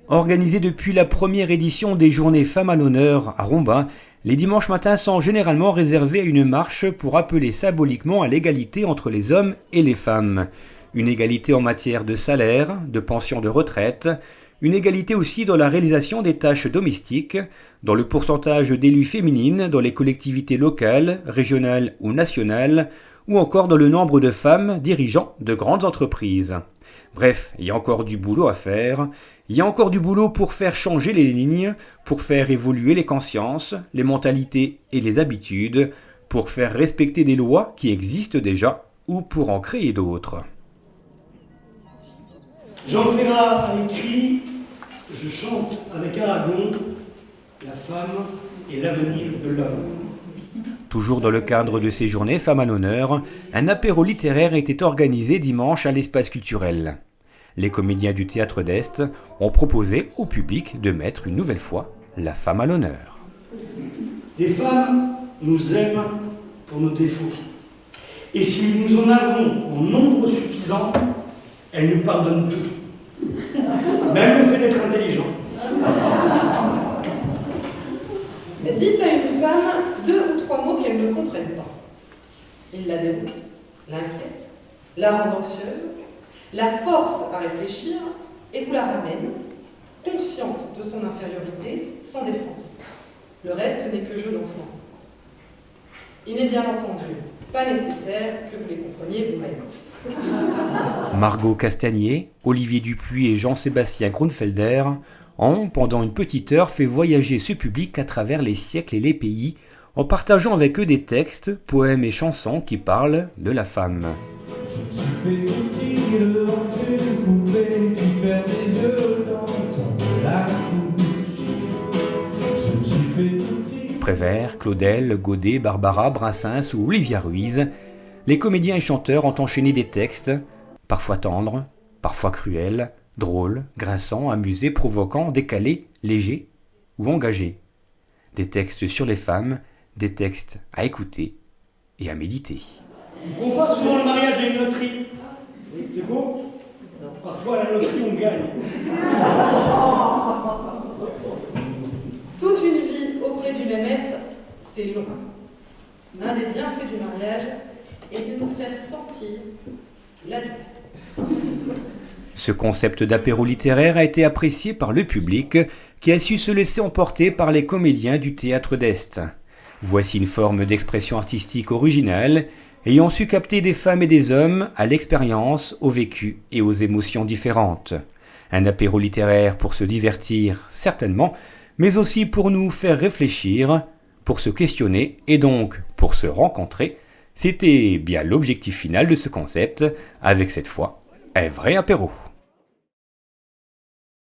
Organisé depuis la première édition des Journées Femmes à l'honneur à Rombin, les dimanches matins sont généralement réservés à une marche pour appeler symboliquement à l'égalité entre les hommes et les femmes. Une égalité en matière de salaire, de pension de retraite, une égalité aussi dans la réalisation des tâches domestiques, dans le pourcentage d'élus féminines dans les collectivités locales, régionales ou nationales, ou encore dans le nombre de femmes dirigeant de grandes entreprises. Bref, il y a encore du boulot à faire. Il y a encore du boulot pour faire changer les lignes, pour faire évoluer les consciences, les mentalités et les habitudes, pour faire respecter des lois qui existent déjà ou pour en créer d'autres. Jean Ferrat a écrit « Je chante avec Aragon, la femme et l'avenir de l'homme ». Toujours dans le cadre de ces journées Femmes à l'honneur, un apéro littéraire était organisé dimanche à l'espace culturel. Les comédiens du Théâtre d'Est ont proposé au public de mettre une nouvelle fois la femme à l'honneur. Des femmes nous aiment pour nos défauts. Et si nous en avons en nombre suffisant, elles nous pardonnent tout. Même le fait d'être intelligent. Dites à une femme 2 ou 3 mots qu'elle ne comprenne pas. Il la déroute, l'inquiète, la rend anxieuse, la force à réfléchir et vous la ramène, consciente de son infériorité, sans défense. Le reste n'est que jeu d'enfant. Il n'est bien entendu pas nécessaire que vous les compreniez vous-même. Margot Castagnier, Olivier Dupuis et Jean-Sébastien Grunfelder ont, pendant une petite heure, fait voyager ce public à travers les siècles et les pays, en partageant avec eux des textes, poèmes et chansons qui parlent de la femme. Je me suis fait petit devant une poupée qui ferme les yeux dans la couche. Je me suis fait petit. Prévert, Claudel, Godet, Barbara, Brassens ou Olivia Ruiz, les comédiens et chanteurs ont enchaîné des textes, parfois tendres, parfois cruels, drôles, grinçants, amusés, provoquants, décalés, légers ou engagés. Des textes sur les femmes, des textes à écouter et à méditer. On compare souvent le mariage à une loterie. C'est faux? Parfois à la loterie on gagne. Toute une vie auprès du même être, c'est long. L'un des bienfaits du mariage est de nous faire sentir la douleur. Ce concept d'apéro littéraire a été apprécié par le public qui a su se laisser emporter par les comédiens du Théâtre d'Est. Voici une forme d'expression artistique originale ayant su capter des femmes et des hommes à l'expérience, au vécu et aux émotions différentes. Un apéro littéraire pour se divertir, certainement, mais aussi pour nous faire réfléchir, pour se questionner et donc pour se rencontrer. C'était bien l'objectif final de ce concept, avec cette fois un vrai apéro.